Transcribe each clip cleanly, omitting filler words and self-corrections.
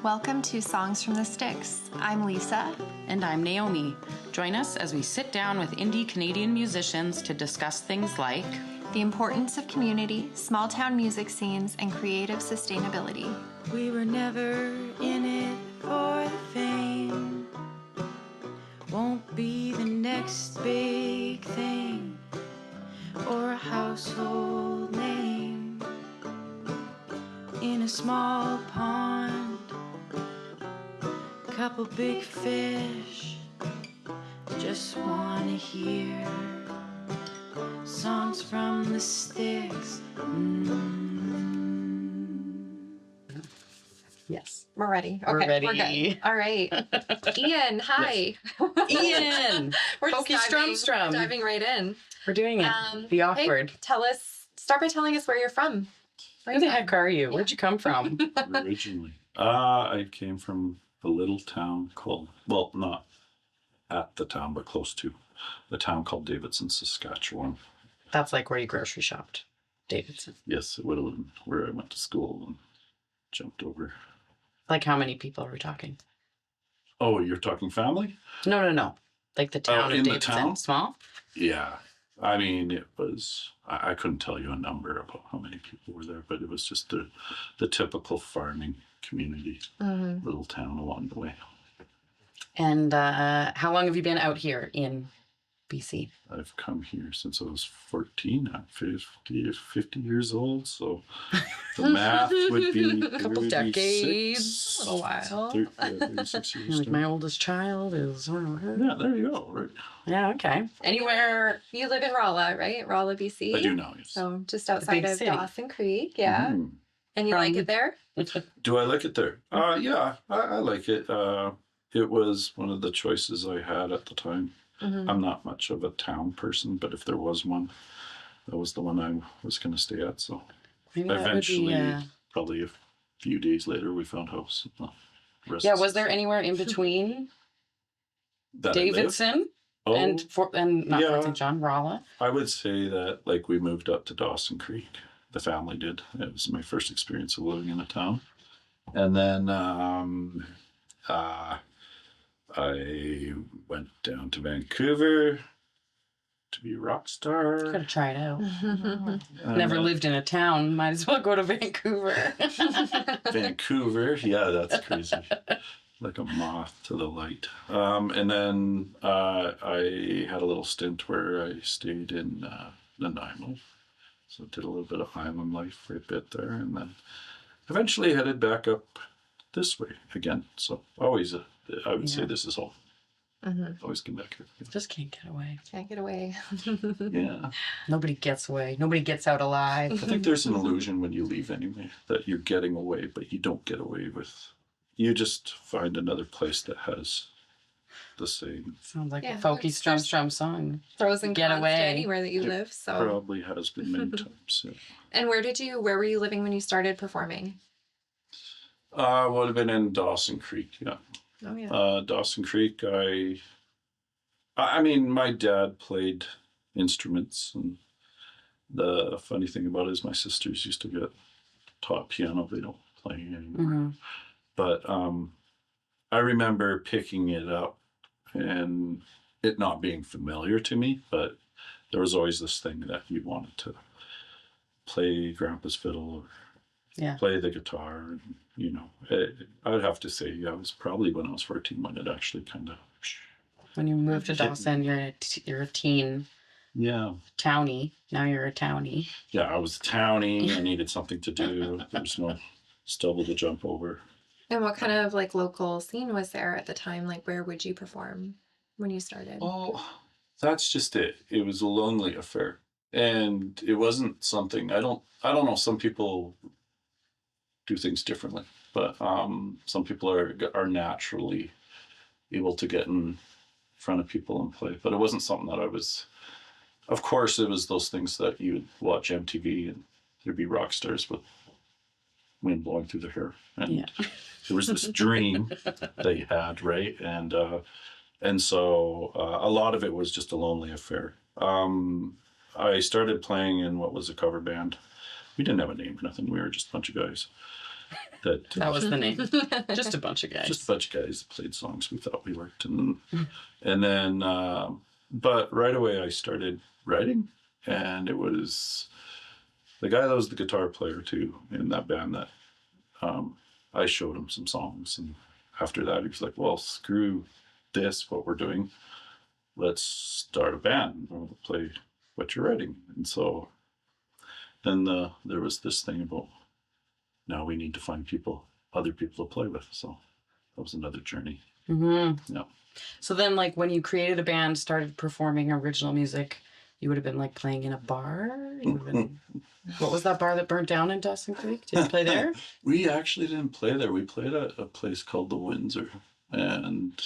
Welcome to Songs from the Sticks. I'm Lisa. And I'm Naomi. Join us as we sit down with indie Canadian musicians to discuss things like the importance of community, small town music scenes, and creative sustainability. We were never in it for the fame. Won't be the next big thing or a household name. In a small pond, couple big fish, just wanna hear songs from the sticks. Yes. We're ready. We're ready. We're good. All right. Iyan, hi. Iyan! We're Folky Strum Strum. diving right in. We're doing it. Be awkward. Hey, start by telling us where you're from. Who the heck are you? Where'd you come from? Originally. I came from a little town called, well, not at the town, but close to the town called Davidson, Saskatchewan. That's like where you grocery shopped, Davidson. Yes, it would have been where I went to school and jumped over. Like how many people are we talking? Oh, you're talking family? No. Like the town of in the Davidson. town? Small? Yeah. I mean, it was, I couldn't tell you a number about how many people were there, but it was just the typical farming community, little town along the way. And how long have you been out here in BC? I've come here since I was 14. I'm 50 years old, so the math would be a couple decades, a while. 36 years. Like my oldest child is. Yeah, there you go. Right. Yeah, okay. Anywhere. You live in Rolla, right? Rolla, BC. I do now, yes. So just outside of city. Dawson Creek, yeah. Mm. And you like it there? Do I like it there? Yeah, I like it. It was one of the choices I had at the time. I'm not much of a town person, but if there was one, that was the one I was going to stay at. So Maybe that eventually, would be, probably a few days later, we found a house. Yeah, was there anywhere in between that Davidson and not Fort St. John, Rolla? I would say that like we moved up to Dawson Creek. The family did. It was my first experience of living in a town. And then I went down to Vancouver to be a rock star. Could have tried out. Never lived in a town. Might as well go to Vancouver. Vancouver, yeah, that's crazy. Like a moth to the light. And then I had a little stint where I stayed in Nanaimo. So did a little bit of island life for a bit there, and then eventually headed back up this way again. So always, I would say this is home. Always come back here. Just can't get away. Can't get away. Yeah. Nobody gets away. Nobody gets out alive. I think there's an illusion when you leave anyway, that you're getting away, but you don't get away with. You just find another place that has the same. Sounds like a Folky Strum Strum song. Pros and Get cons away. to anywhere that you live. So Probably has been many times. Yeah. And where were you living when you started performing? Would have been in Dawson Creek, yeah. Oh yeah. Dawson Creek, I mean, my dad played instruments, and the funny thing about it is my sisters used to get taught piano. They don't play anymore. But I remember picking it up and it not being familiar to me, but there was always this thing that you wanted to play Grandpa's fiddle or play the guitar. And, you know, I would have to say, yeah, it was probably when I was 14 when it actually kind of... When you moved to Dawson, you're a teen. Yeah. Townie. Now you're a townie. Yeah, I was a townie. I needed something to do. There was no stubble to jump over. And what kind of like local scene was there at the time? Like where would you perform when you started? Oh, that's just it. It was a lonely affair. And it wasn't something, I don't know, some people do things differently, but some people are naturally able to get in front of people and play. But it wasn't something that I was, of course, it was those things that you would watch MTV and there'd be rock stars with wind blowing through their hair. And there was this dream they had, right? And so a lot of it was just a lonely affair. I started playing in what was a cover band. We didn't have a name or nothing. We were just a bunch of guys. That was the name. Just a bunch of guys. Just a bunch of guys that played songs we thought we liked. And then, but right away I started writing. And it was the guy that was the guitar player too in that band that I showed him some songs. And after that, he was like, well, screw this, what we're doing. Let's start a band. We'll play what you're writing. And so then there was this thing about now we need to find other people to play with. So that was another journey. Mm-hmm. Yeah. So then, like, when you created a band, started performing original music, you would have been like playing in a bar? You would have been... What was that bar that burnt down in Dawson Creek? Did you play there? We actually didn't play there. We played at a place called the Windsor. And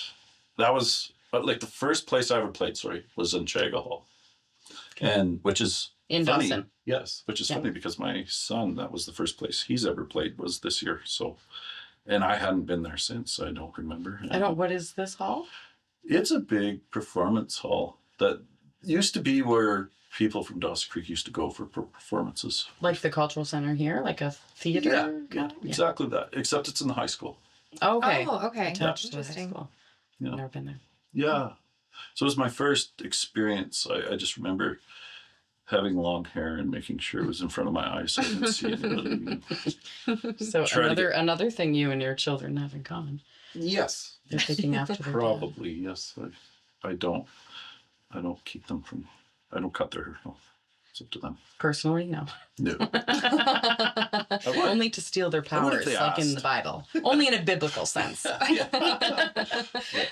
that was, but like the first place I ever played, was in Chaga Hall. Okay. And which is in funny. Dawson. Yes, which is funny because my son, that was the first place he's ever played was this year. So, and I hadn't been there since. I don't remember. What is this hall? It's a big performance hall that used to be where people from Dawson Creek used to go for performances. Like the cultural center here, like a theater? Yeah, exactly that. Except it's in the high school. Okay. Oh, okay. Attached to the high Interesting. school. Yeah. Never been there. Yeah. So it was my first experience. I just remember having long hair and making sure it was in front of my eyes so I didn't see anybody. So another thing you and your children have in common. Yes. They're taking after their Probably, yes. I don't keep them from, I don't cut their hair. No. It's up to them. Personally, no. No. Only to steal their powers, like in the Bible. Only in a biblical sense.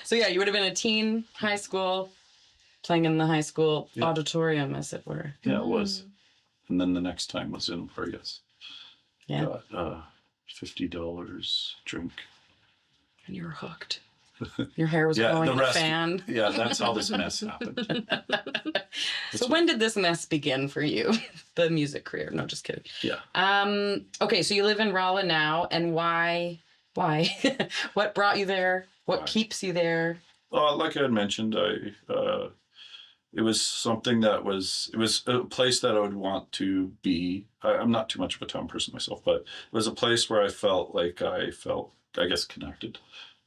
So yeah, you would have been a teen, high school, playing in the high school auditorium, as it were. Yeah, it was. And then the next time was in Vegas. Yeah. Got $50 drink. And you were hooked. Your hair was blowing in a fan. Yeah, that's how this mess happened. So when did this mess begin for you? The music career? No, just kidding. Yeah. Okay, so you live in Rolla now, and why? What brought you there? What keeps you there? Like I had mentioned, it was something that it was a place that I would want to be. I'm not too much of a town person myself, but it was a place where I felt, I guess, connected.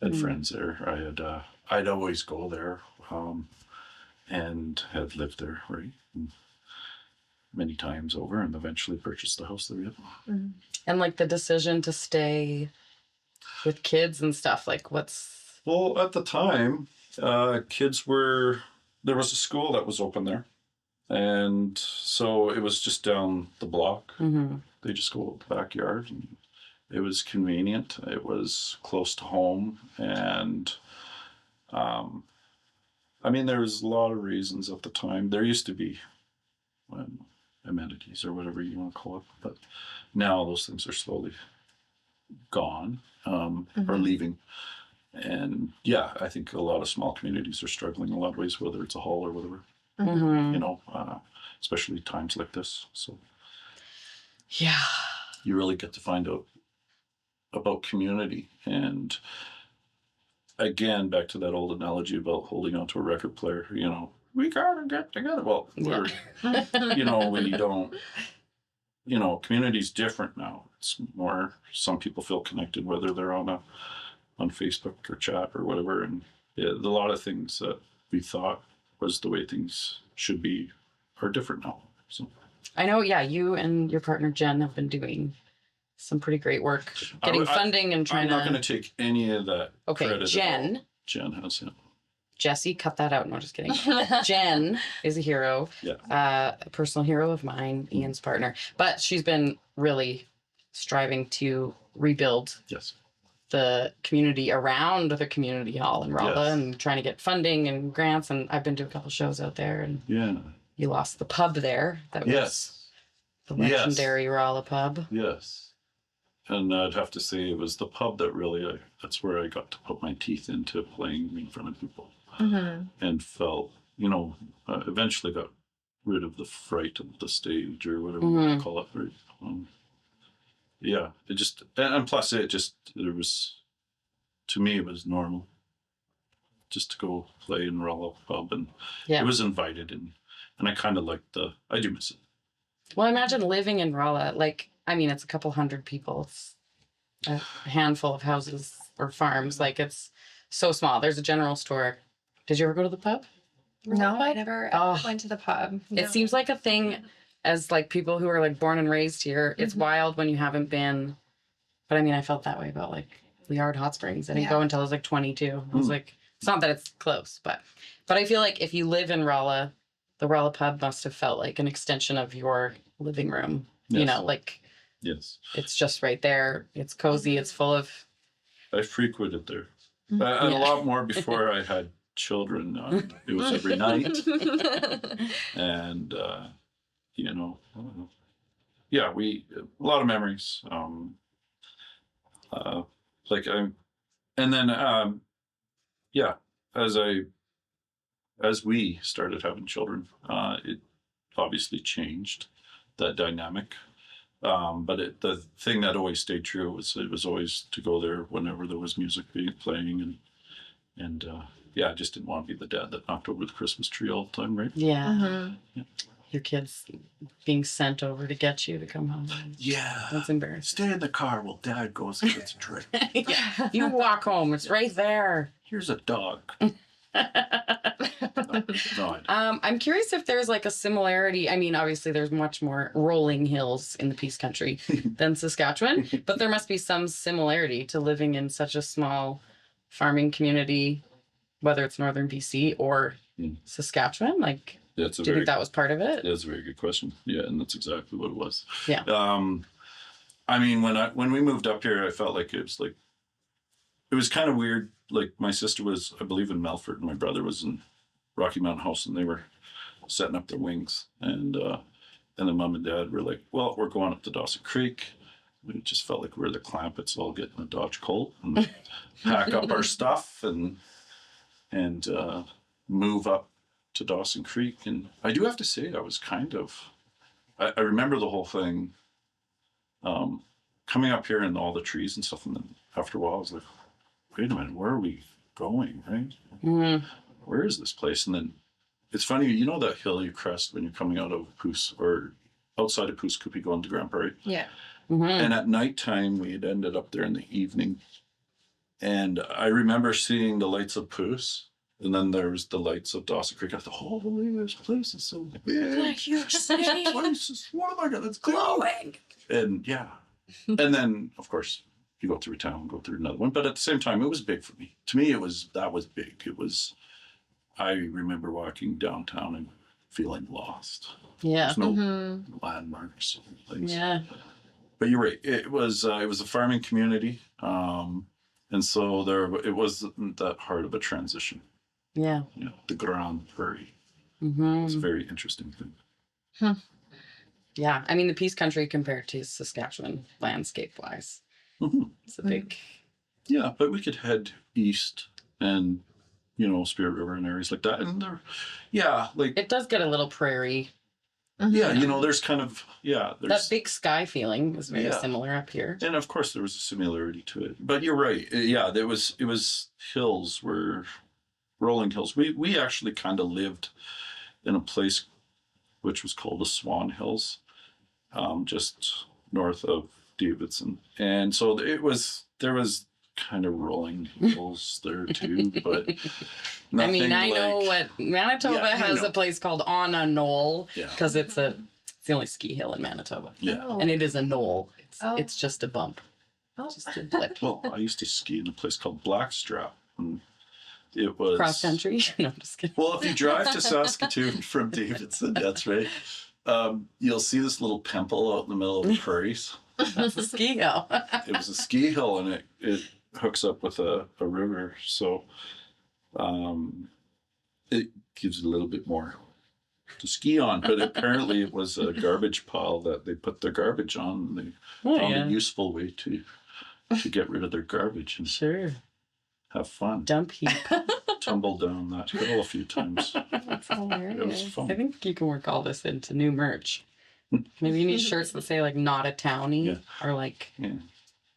I had friends there. I'd always go there, and had lived there, right? Many times over, and eventually purchased the house that we have. Mm-hmm. And like the decision to stay with kids and stuff, like what's... Well, at the time, there was a school that was open there. And so it was just down the block. Mm-hmm. They just go out the backyard, and it was convenient. It was close to home. And, there was a lot of reasons at the time. There used to be amenities or whatever you want to call it. But now those things are slowly gone, or leaving. And yeah, I think a lot of small communities are struggling in a lot of ways, whether it's a hall or whatever, especially times like this. So yeah, you really get to find out about community. And again, back to that old analogy about holding onto a record player, we gotta get together. Well, we're, we don't, community's different now. It's more, some people feel connected, whether they're on Facebook or chat or whatever. And a lot of things that we thought was the way things should be are different now. So I know, you and your partner Jen have been doing some pretty great work getting funding and trying I'm not going to take any of that credit. Jen has it. Jesse, cut that out. No, just kidding. Jen is a hero, a personal hero of mine, Ian's partner. But she's been really striving to rebuild the community around the community hall in Rolla and trying to get funding and grants. And I've been to a couple shows out there. And you lost the pub there. That was the legendary Rolla pub. Yes. And I'd have to say it was the pub that really, that's where I got to put my teeth into playing in front of people. Mm-hmm. And felt, eventually got rid of the fright of the stage or whatever you want to call it. Right? It just, and plus to me, it was normal just to go play in Rolla pub, and it was invited, and And I kind of like I do miss it. Well, imagine living in Rolla. Like, I mean, it's a couple hundred people. It's a handful of houses or farms. Like, it's so small. There's a general store. Did you ever go to the pub? No, I never went to the pub. No. It seems like a thing as like people who are like born and raised here. It's wild when you haven't been. But I mean, I felt that way about like Liard Hot Springs. I didn't go until I was like 22. I was like, it's not that it's close, but I feel like if you live in Rolla, the Rolla pub must have felt like an extension of your living room. Yes. You know, like it's just right there. It's cozy. It's full of. I frequented there, and a lot more before I had children. It was every night, and you know, I don't know. Yeah, a lot of memories. And then as we started having children, it obviously changed that dynamic. But the thing that always stayed true was it was always to go there whenever there was music playing, and I just didn't want to be the dad that knocked over the Christmas tree all the time, right? Yeah. Your kids being sent over to get you to come home. Yeah. That's embarrassing. Stay in the car while Dad goes and gets a drink. You walk home. It's right there. Here's a dog. No, I'm curious if there's like a similarity. I mean, obviously there's much more rolling hills in the Peace Country than Saskatchewan, but there must be some similarity to living in such a small farming community, whether it's northern BC or Saskatchewan. Like, do you think that was part of it? That's a very good question. Yeah, and that's exactly what it was. Yeah. I mean, when we moved up here, I felt like it was kind of weird. Like my sister was, I believe, in Melfort, and my brother was in Rocky Mountain House, and they were setting up their wings. And then Mom and Dad were like, "Well, we're going up to Dawson Creek." We just felt like we were the Clampets, all getting a Dodge Colt and pack up our stuff and move up to Dawson Creek. And I do have to say, I was I remember the whole thing coming up here and all the trees and stuff. And then after a while, I was like, wait a minute, where are we going, right? Where is this place? And then it's funny, you know that hill you crest when you're coming out of Pouce or outside of Pouce Coupe going to Grand Prairie? Yeah. And at nighttime, we had ended up there in the evening. And I remember seeing the lights of Pouce. And then there was the lights of Dawson Creek. I thought, holy, this place is so big. Like you're saying. What am I going to glowing? And yeah. And then, of course, you go through a town, go through another one. But at the same time, it was big for me. To me, that was big. I remember walking downtown and feeling lost. Yeah. There's no landmarks. Things. Yeah. But you're right. It was a farming community. And so it wasn't that hard of a transition. Yeah. You know, the Grand Prairie. It's a very interesting thing. Yeah. I mean, the Peace Country compared to Saskatchewan landscape-wise. It's a big... Yeah, but we could head east and, Spirit River and areas like that. And it does get a little prairie. Yeah, there's kind of, that big sky feeling is very similar up here. And of course there was a similarity to it. But you're right. Yeah, it was hills, rolling hills. We actually kind of lived in a place which was called the Swan Hills, just north of Davidson. And so there was kind of rolling hills there too, but I mean, I know what Manitoba has a place called On a Knoll because it's the only ski hill in Manitoba. Yeah. And it is a knoll. It's just a bump. Just a blip. Well, I used to ski in a place called Blackstrap. And it was cross country. No, I'm just kidding. Well, if you drive to Saskatoon from Davidson, that's right. You'll see this little pimple out in the middle of the prairies. That's a ski hill. It was a ski hill, and it hooks up with a river, so it gives it a little bit more to ski on. But apparently, it was a garbage pile that they put their garbage on. And they found a useful way to get rid of their garbage and have fun. Dump heap. Tumble down that hill a few times. That's hilarious. It was fun. I think you can work all this into new merch. Maybe you need shirts that say like "not a townie" or like.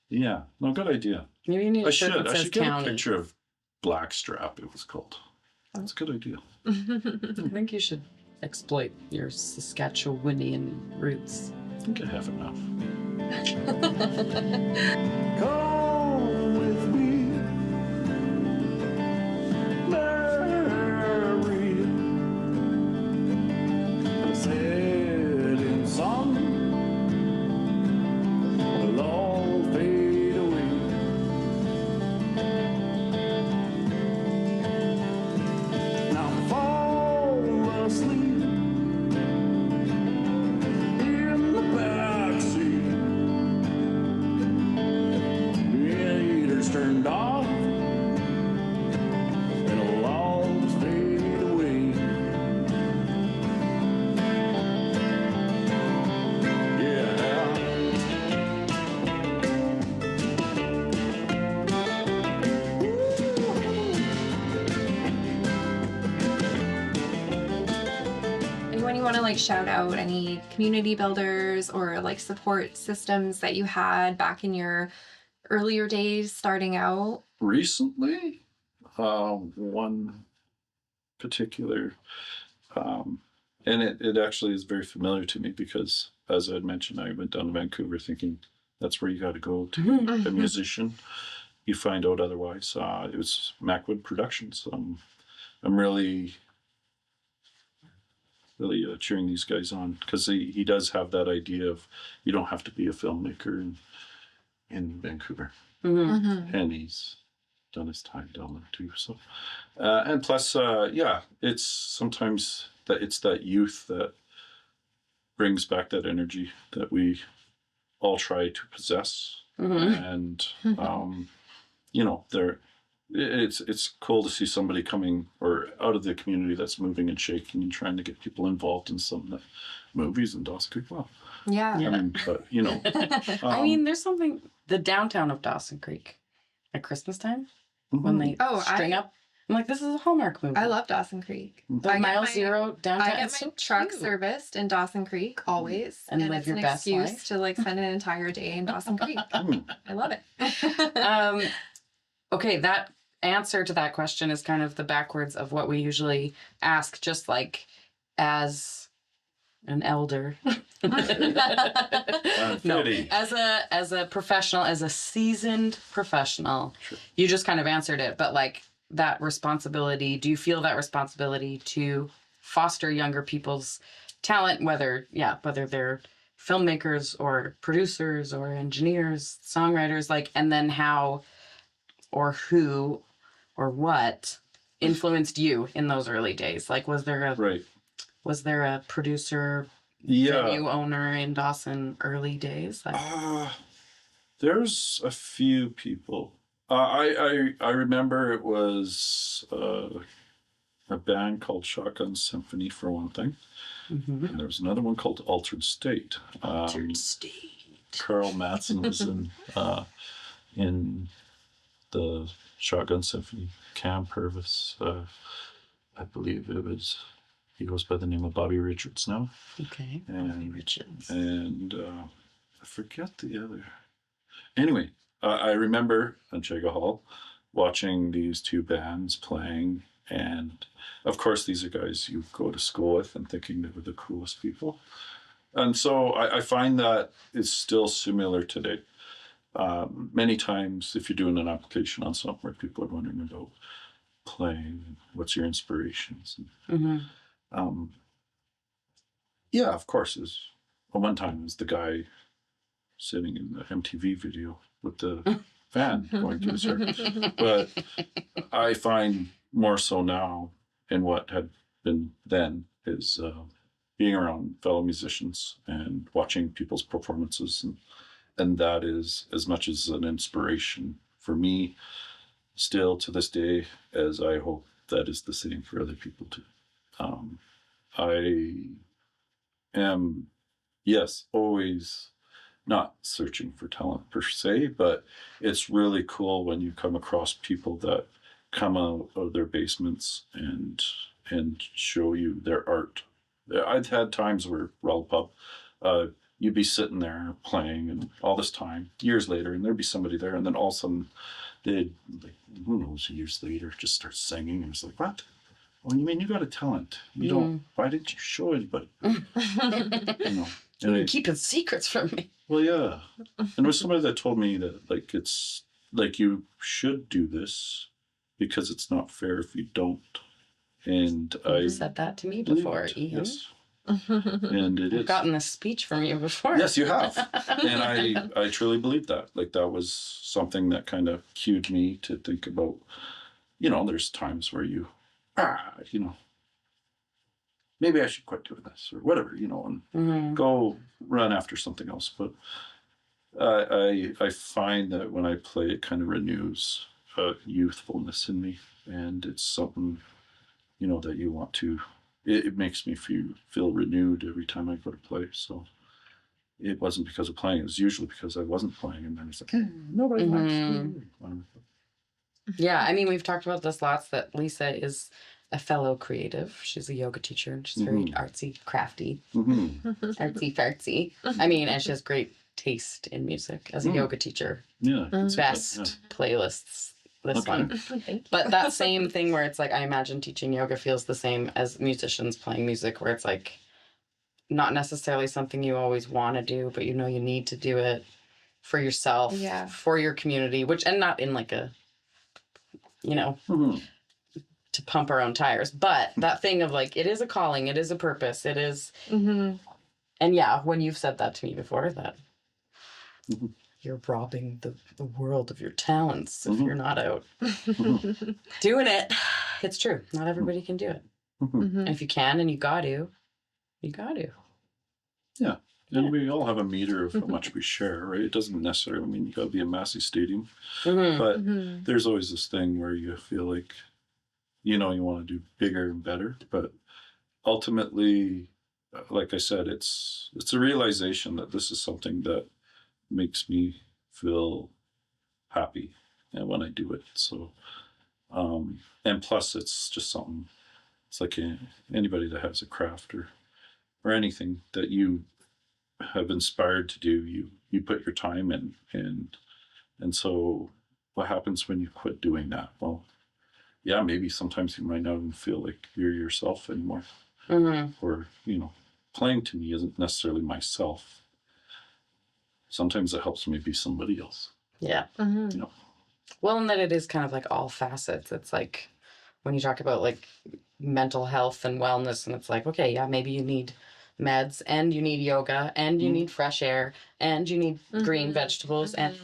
Yeah. No, good idea. Maybe you need a shirt that I says should get "county." a picture of Blackstrap. It was called. That's a good idea. I think you should exploit your Saskatchewanian roots. I think I have enough. Come with me, Mary, the setting sun will all fade away. Now fall asleep in the backseat. Radiators turned off, it'll all fade away. Yeah. Anyone you want to like shout out any community builders or like support systems that you had back in your earlier days starting out? Recently, one particular, and it actually is very familiar to me because, as I had mentioned, I went down to Vancouver thinking that's where you got to go to be a musician. You find out otherwise. It was Macwood Productions. I'm really cheering these guys on because he does have that idea of you don't have to be a filmmaker in Vancouver. Mm-hmm. And he's done his time down there too. So, and plus, it's sometimes it's that youth that brings back that energy that we all try to possess. And it's cool to see somebody coming or out of the community that's moving and shaking and trying to get people involved in some of the movies in Dawson Creek. Well, Yeah. I mean, but I mean, there's something, the downtown of Dawson Creek at Christmas time when they string up. I'm like, this is a Hallmark movie. I love Dawson Creek. The Mile Zero downtown. I get it's my so truck cute. serviced in Dawson Creek always, And live it's your an best excuse life. to like spend an entire day in Dawson Creek. I love it. Okay, that answer to that question is kind of the backwards of what we usually ask, just like as an elder. No, as a professional, as a seasoned professional, you just kind of answered it, but like that responsibility, do you feel that responsibility to foster younger people's talent, whether they're filmmakers or producers or engineers, songwriters, like, and then how or who or what influenced you in those early days? Like, was there a producer, venue owner in Dawson early days? Like, there's a few people. I remember it was a band called Shotgun Symphony for one thing, and there was another one called Altered State. Altered State. Carl Mattson was in the Shotgun Symphony. Cam Purvis, I believe he goes by the name of Bobby Richards now. Okay, Bobby Richards. And I forget the other. Anyway, I remember on Chega Hall watching these two bands playing, and of course these are guys you go to school with and thinking they were the coolest people. And so I find that it's still similar today. Many times if you're doing an application on somewhere, people are wondering about playing and what's your inspirations. Yeah, of course. One time was the guy sitting in the MTV video with the fan going through his hair. But I find more so now in what had been then is being around fellow musicians and watching people's performances. And that is as much as an inspiration for me still to this day, as I hope that is the same for other people too. I am, yes, always not searching for talent per se, but it's really cool when you come across people that come out of their basements and show you their art. I've had times where Rolla Pub, you'd be sitting there playing and all this time, years later, and there'd be somebody there, and then all of a sudden they'd, like, who knows, years later, just start singing, and it's like, what? well, you mean you got a talent? You don't. Why didn't you show anybody? You know. And You're keeping secrets from me. well, yeah. And there was somebody that told me that like it's like you should do this because it's not fair if you don't. And I said that to me believe before, it. Ian. Yes. And it I've is. gotten this speech from you before. Yes, you have. And I truly believe that. Like that was something that kind of cued me to think about, you know, there's times where you maybe I should quit doing this or whatever, you know, and go run after something else. But I find that when I play, it kind of renews youthfulness in me. And it's something, you know, that you want to, it makes me feel renewed every time I go to play. So it wasn't because of playing. It was usually because I wasn't playing. And then it's like, nobody likes me. Yeah, I mean, we've talked about this lots, that Lisa is a fellow creative. She's a yoga teacher, and she's very artsy, crafty, artsy fartsy. I mean, and she has great taste in music as a yoga teacher. Yeah. Best playlists, this one. Thank you. But that same thing where it's like, I imagine teaching yoga feels the same as musicians playing music, where it's like not necessarily something you always want to do, but you know you need to do it for yourself, for your community, which, and not in like a, you know, to pump our own tires, but that thing of like, it is a calling, it is a purpose, it is, and yeah, when you've said that to me before, that you're robbing the world of your talents if you're not out doing it. It's true. Not everybody can do it. And if you can, and you got to. Yeah. And we all have a meter of how much we share, right? It doesn't necessarily mean you got to be a massive stadium, but there's always this thing where you feel like, you know, you want to do bigger and better, but ultimately, like I said, it's a realization that this is something that makes me feel happy, and when I do it. So, and plus, it's just something. It's like anybody that has a craft or anything that you have inspired to do, you put your time in, and so what happens when you quit doing that? Well, yeah, maybe sometimes you might not even feel like you're yourself anymore, or, you know, playing to me isn't necessarily myself. Sometimes it helps me be somebody else. Yeah. You know? Well, and that it is kind of like all facets. It's like when you talk about like mental health and wellness, and it's like, okay, yeah, maybe you need meds, and you need yoga, and you need fresh air, and you need green vegetables, and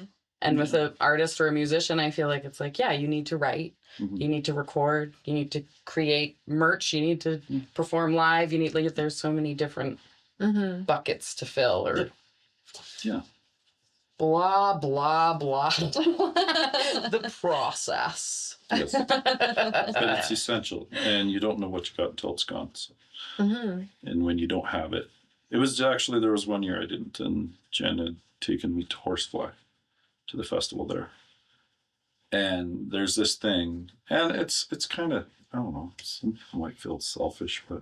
with an artist or a musician, I feel like it's like, yeah, you need to write, you need to record, you need to create merch, you need to perform live, you need, like, there's so many different buckets to fill, or blah blah blah. The process. Yes. But it's essential, and you don't know what you got until it's gone. So. And when you don't have it, it was actually, there was one year I didn't, and Jen had taken me to Horsefly, to the festival there. And there's this thing, and it's kind of, I don't know, some people might feel selfish, but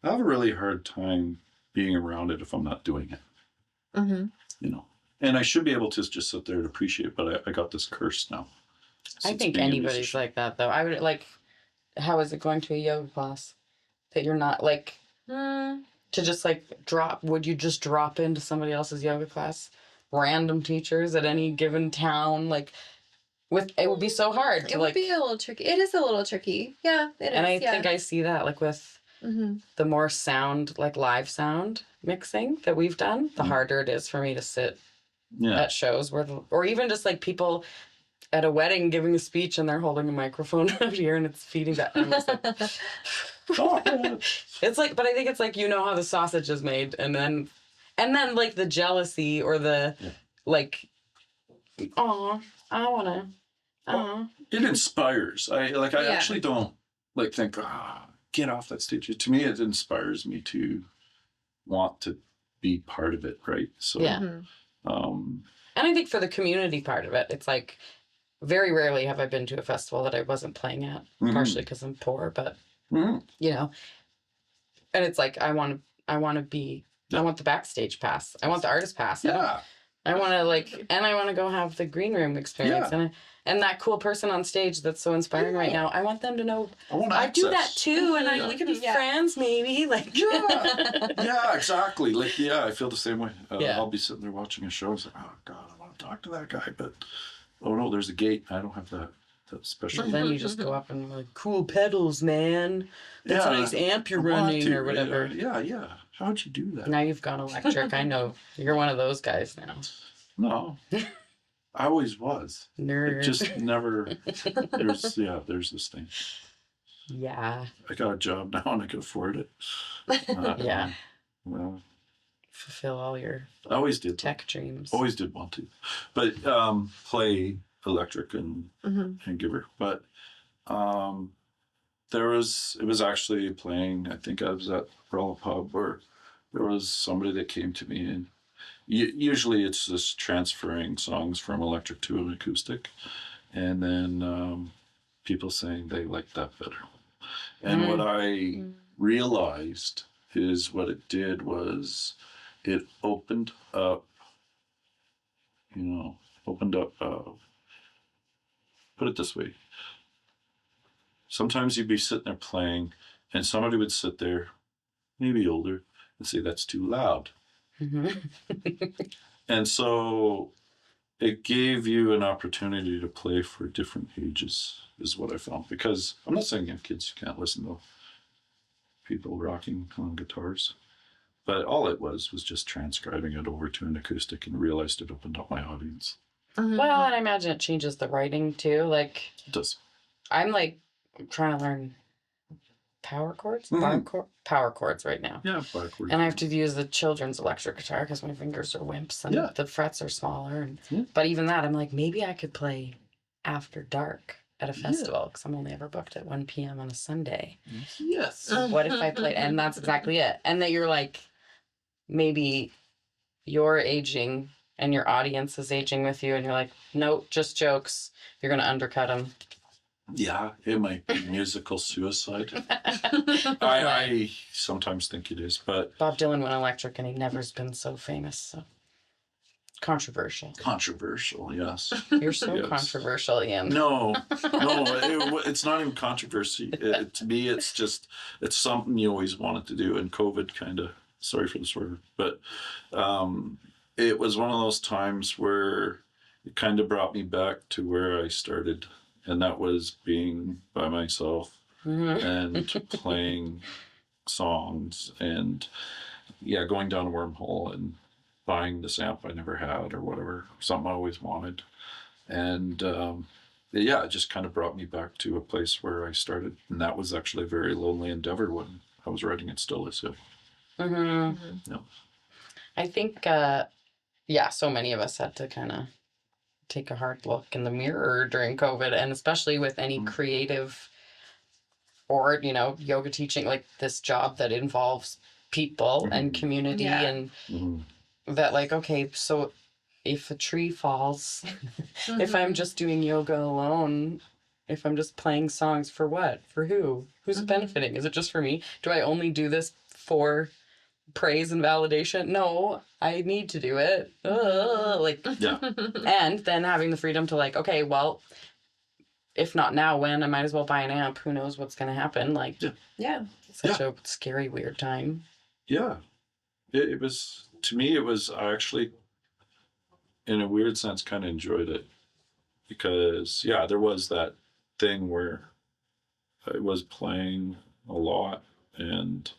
I have a really hard time being around it if I'm not doing it. You know, and I should be able to just sit there and appreciate it, but I got this curse now. I think anybody's like that, though. I would like, how is it going to a yoga class? That you're not like, to just like would you just drop into somebody else's yoga class? Random teachers at any given town, like, it would be so hard. It would be a little tricky. It is a little tricky. Yeah, it is. And I think I see that like with the more sound, like live sound mixing that we've done, the harder it is for me to sit at shows where, or even just like people at a wedding giving a speech and they're holding a microphone out here and it's feeding that. It's like, but I think it's like, you know how the sausage is made, and then like the jealousy or the like, oh, I wanna, it inspires. I actually don't like think, get off that stage. To me, it inspires me to want to be part of it, right? So and I think for the community part of it, it's like very rarely have I been to a festival that I wasn't playing at, partially because I'm poor, but you know, and it's like I want the backstage pass, I want the artist pass. I want to go have the green room experience. Yeah. And that cool person on stage that's so inspiring right now. I want them to know I do that too, and we could be friends maybe. Like yeah, exactly. Like I feel the same way. Yeah. I'll be sitting there watching a show. It's like, oh God, I want to talk to that guy, but oh no, there's a gate. I don't have that special. Then you just go up and like, cool pedals, man. That's a nice amp you're running or whatever. Yeah. How'd you do that? Now you've gone electric. I know you're one of those guys now. No. I always was. Nerd. It just never. There's this thing. Yeah. I got a job now and I can afford it. Yeah. Well, fulfill all your I always did tech dreams. Always did want to, but play electric and giver. But it was actually playing. I think I was at Rolla Pub where there was somebody that came to me and. Usually it's just transferring songs from electric to an acoustic, and then people saying they like that better. And what I realized is what it did was it opened up, put it this way. Sometimes you'd be sitting there playing and somebody would sit there, maybe older, and say, that's too loud. And so it gave you an opportunity to play for different ages, is what I found. Because I'm not saying you have kids you can't listen to people rocking on guitars, but all it was just transcribing it over to an acoustic, and realized it opened up my audience. Well, and I imagine it changes the writing too. Like It does. I'm trying to learn power chords, power chords right now. Yeah, power chords. And I have to use the children's electric guitar because my fingers are wimps and the frets are smaller. But even that, I'm like, maybe I could play after dark at a festival because I'm only ever booked at 1 p.m. on a Sunday. Yes. What if I played? And that's exactly it. And that you're like, maybe you're aging and your audience is aging with you, and you're like, no, just jokes. You're going to undercut them. Yeah, it might be musical suicide. I sometimes think it is, but... Bob Dylan went electric and he never's been so famous, so... Controversial. Controversial, yes. You're so controversial, Ian. No, it's not even controversy. To me, it's something you always wanted to do, and COVID kind of, sorry for the swear, but it was one of those times where it kind of brought me back to where I started. And that was being by myself and playing songs and, going down a wormhole and buying this amp I never had or whatever, something I always wanted. And, it just kind of brought me back to a place where I started. And that was actually a very lonely endeavor when I was writing. It still is. Yeah. I think, so many of us had to kind of take a hard look in the mirror during COVID, and especially with any creative or, yoga teaching, like this job that involves people and community and that okay, so if a tree falls, if I'm just doing yoga alone, if I'm just playing songs, for what? For who? Who's it benefiting? Is it just for me? Do I only do this for praise and validation? No, I need to do it. And then having the freedom to okay, well, if not now, when? I might as well buy an amp. Who knows what's going to happen? Such a scary, weird time. Yeah. It was, to me, I actually, in a weird sense, kind of enjoyed it. Because, there was that thing where I was playing a lot, and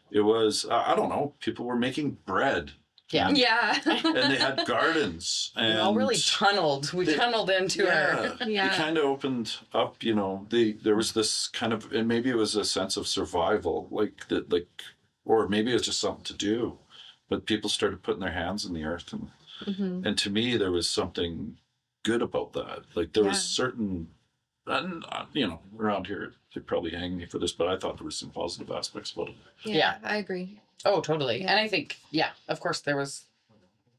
it was, I don't know, people were making bread. Yeah. And they had gardens. And we all really tunneled. We tunneled into it. It kind of opened up, there was this kind of, and maybe it was a sense of survival, or maybe it was just something to do. But people started putting their hands in the earth. And to me, there was something good about that. There was certain, and, around here, they'd probably hang me for this, but I thought there was some positive aspects about it. Yeah, I agree. Oh, totally. And I think, of course, there was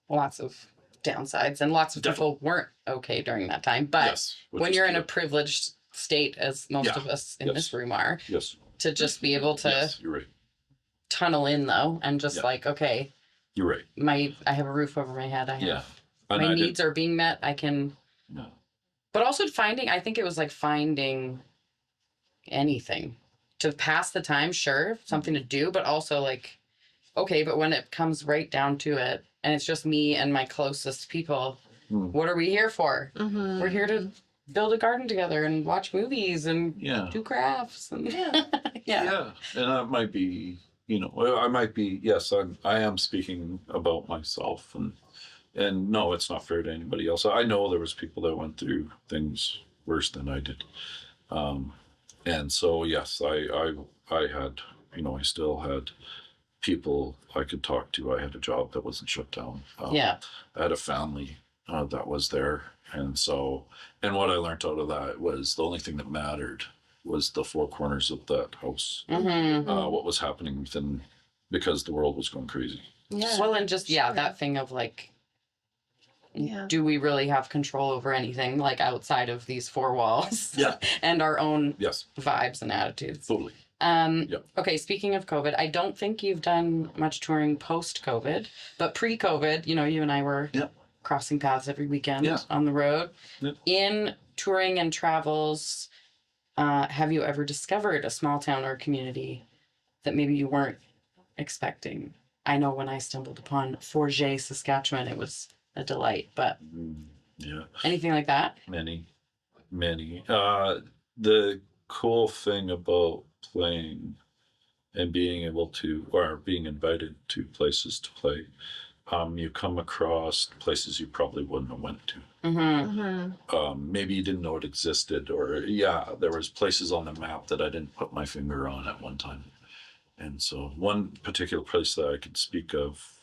lots of downsides, and lots of people weren't okay during that time. But when you're in a privileged state, as most of us in this room are, to just be able to you're right. tunnel in, though, and just okay, you're right. I have a roof over my head. I have And my needs are being met, I can. Yeah. But also I think it was like finding anything to pass the time, sure, something to do, but also like, okay, but when it comes right down to it, and it's just me and my closest people, what are we here for? Mm-hmm. We're here to build a garden together and watch movies and do crafts. And Yeah. And that might be, I might be, yes, I am speaking about myself, and no, it's not fair to anybody else. I know there was people that went through things worse than I did. And so, yes, I had, I still had people I could talk to. I had a job that wasn't shut down. I had a family that was there. And so, and what I learned out of that was the only thing that mattered was the four corners of that house. What was happening within, because the world was going crazy. Yeah. Well, and just, that thing of like, do we really have control over anything like outside of these four walls? And our own vibes and attitudes. Totally. Okay, speaking of COVID, I don't think you've done much touring post-COVID, but pre-COVID, you and I were crossing paths every weekend on the road. In touring and travels, have you ever discovered a small town or community that maybe you weren't expecting? I know when I stumbled upon Forget, Saskatchewan, it was a delight, but anything like that? Many. The cool thing about playing and being able to, or being invited to places to play, you come across places you probably wouldn't have went to. Maybe you didn't know it existed, or there was places on the map that I didn't put my finger on at one time. And so one particular place that I could speak of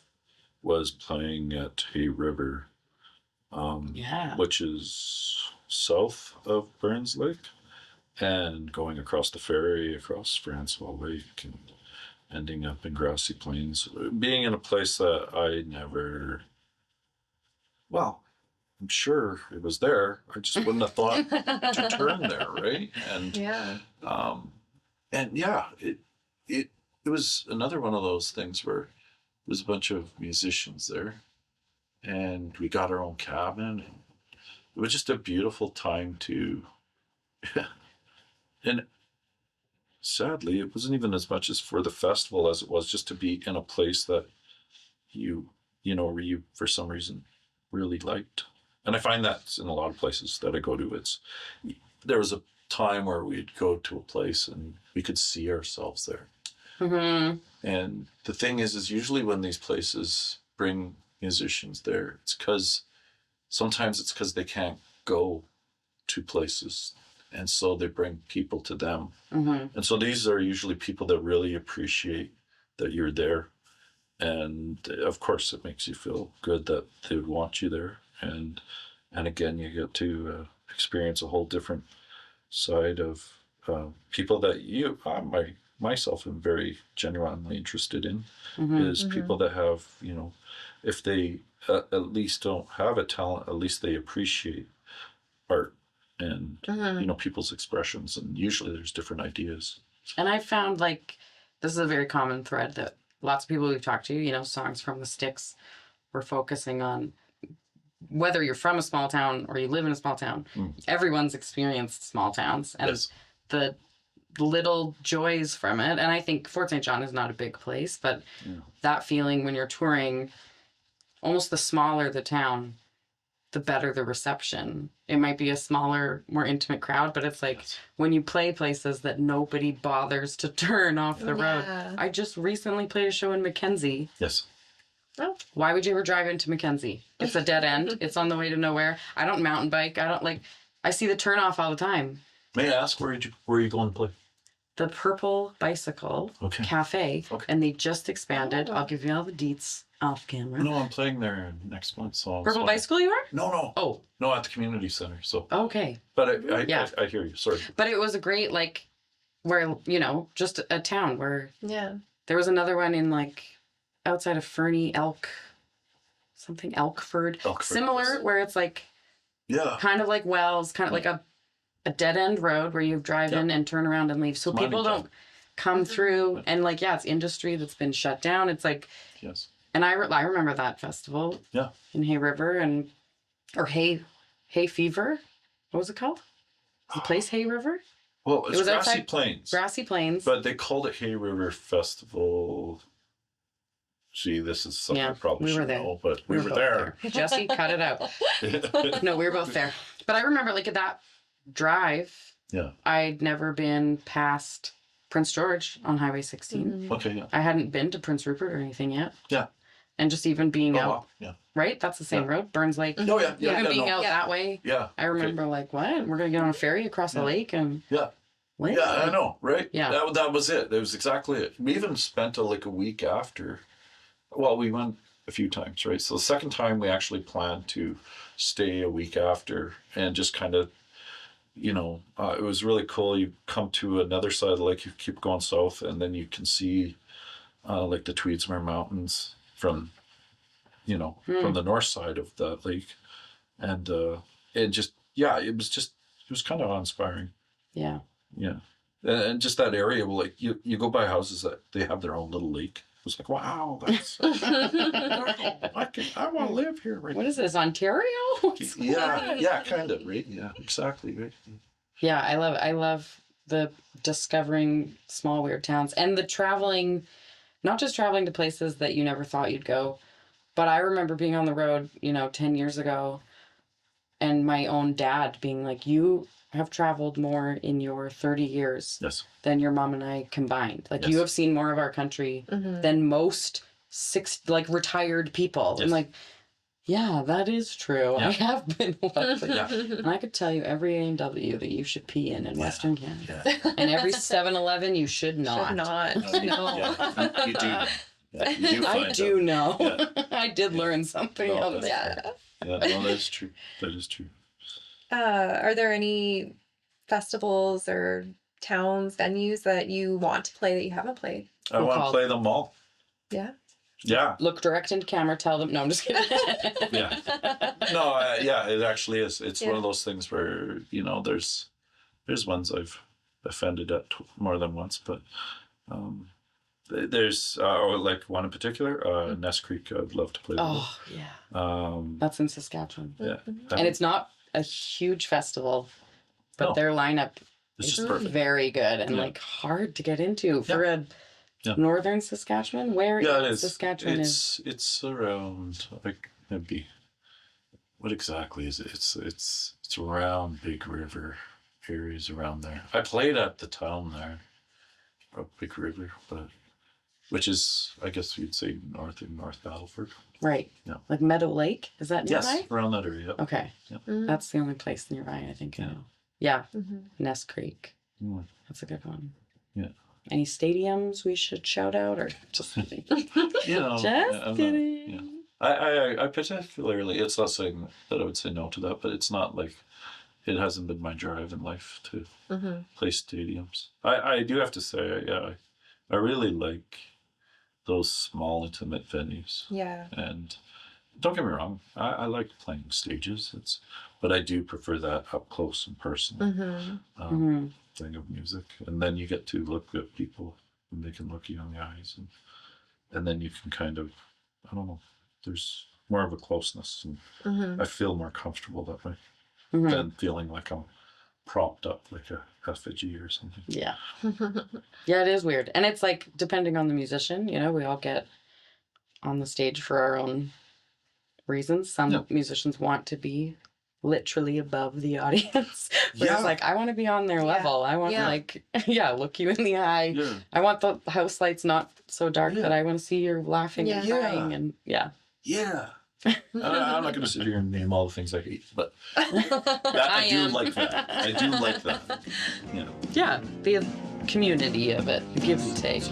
was playing at Hay River, which is south of Burns Lake, and going across the ferry, across Francois Lake, and ending up in grassy plains. Being in a place that I never, I'm sure it was there. I just wouldn't have thought to turn there, right? And it was another one of those things where there's a bunch of musicians there, and we got our own cabin. And it was just a beautiful time to, and sadly, it wasn't even as much as for the festival as it was just to be in a place that you for some reason really liked. And I find that in a lot of places that I go to, there was a time where we'd go to a place and we could see ourselves there. And the thing is usually when these places bring musicians there, sometimes it's because they can't go to places, and so they bring people to them. And so these are usually people that really appreciate that you're there, and of course it makes you feel good that they would want you there. And again, you get to experience a whole different side of people that myself am very genuinely interested in, is people that have, if they at least don't have a talent, at least they appreciate art and, people's expressions. And usually there's different ideas. And I found this is a very common thread that lots of people we've talked to, Songs from the Sticks, we're focusing on whether you're from a small town or you live in a small town, everyone's experienced small towns and the little joys from it. And I think Fort St. John is not a big place, but that feeling when you're touring, almost the smaller the town, the better the reception. It might be a smaller, more intimate crowd, but it's when you play places that nobody bothers to turn off the road. I just recently played a show in Mackenzie. Yes. Oh. Why would you ever drive into Mackenzie? It's a dead end. It's on the way to nowhere. I don't mountain bike. I see the turnoff all the time. May I ask where you going to play? The Purple Bicycle Cafe, and they just expanded. I'll give you all the deets off camera. No, I'm playing there next month. So Purple Bicycle, you are? No. Oh, no, at the community center. So okay, but I hear you. Sorry, but it was a great where just a town where there was another one in outside of Fernie, Elkford. Similar, where it's kind of like Wells, kind of like a dead end road where you drive in and turn around and leave. So people don't come through, and it's industry that's been shut down. It's And I remember that festival. Yeah. In Hay River or Hay Fever. What was it called? Was the place Hay River? Well, it's was Grassy outside Plains. Grassy Plains. But they called it Hay River Festival. Gee, this is something I probably should know, but we were there. Jesse, cut it out. No, we were both there. But I remember, like, at that drive, I'd never been past Prince George on Highway 16. Okay, yeah. I hadn't been to Prince Rupert or anything yet. Yeah. And just even being out, wow. Yeah. right? That's the same road, Burns Lake. Oh, yeah. Even being out that way. Yeah. I remember, like, what? We're going to get on a ferry across the lake and... Yeah. What? Yeah, I know, right? Yeah. That was it. That was exactly it. We even spent a week after. Well, we went a few times, right? So the second time we actually planned to stay a week after and just kind of, it was really cool. You come to another side of the lake, you keep going south, and then you can see like the Tweedsmuir Mountains from the north side of the lake. And it was kind of awe-inspiring. Yeah. Yeah. And just that area, like you go by houses that they have their own little lake. It was like, wow, that's I want to live here. Right? What is this, Ontario? Yeah, kind of, right? Yeah, exactly, right? Yeah, I love the discovering small weird towns and the traveling, not just traveling to places that you never thought you'd go, but I remember being on the road, 10 years ago, and my own dad being like, you have traveled more in your 30 years than your mom and I combined. Like, you have seen more of our country than most retired people. Yes. I'm like, yeah, that is true. Yeah. I have been once. And I could tell you every A&W that you should pee in Western Canada. Yeah. And every 7-Eleven you should not. Should not. No. Yeah. You do. Yeah, you do I do know. Yeah. I did learn something else. Yeah, no, that's true. That is true. Are there any festivals or towns, venues that you want to play that you haven't played? I want to play them all. Yeah. Yeah. Look direct into camera, tell them. No, I'm just kidding. Yeah. No, it actually is. It's one of those things where, there's ones I've offended at more than once, but there's like one in particular, Ness Creek. I'd love to play. Oh, yeah. That's in Saskatchewan. Yeah. And it's not a huge festival, but their lineup is very good and hard to get into for a northern Saskatchewan. Where in Saskatchewan is? It's around maybe. What exactly is it? It's around Big River areas around there. I played at the town there, Big River, which is, I guess you'd say, North Battleford. Right. Yeah. Like Meadow Lake? Is that nearby? Yes, around that area. Yep. Okay. Yep. That's the only place nearby, I think. Yeah. Yeah. Ness Creek. That's a good one. Yeah. Any stadiums we should shout out, or just kidding? Just kidding. I particularly, it's not saying that I would say no to that, but it's not like, it hasn't been my drive in life to play stadiums. I do have to say, I really like those small, intimate venues. Yeah. And don't get me wrong, I like playing stages. But I do prefer that up close and personal thing of music. And then you get to look at people and they can look you in the eyes. And then you can kind of, I don't know, there's more of a closeness. And I feel more comfortable that way than feeling like I'm propped up like a effigy or something. Yeah. Yeah, it is weird. And it's like, depending on the musician, we all get on the stage for our own reasons. Some musicians want to be literally above the audience. Whereas like, I want to be on their level. I want to look you in the eye. Yeah. I want the house lights not so dark that I want to see you laughing and crying and Yeah. I'm not going to sit here and name all the things I hate, but I do like that. I do like that. Yeah. Yeah, the community of it, the give and take.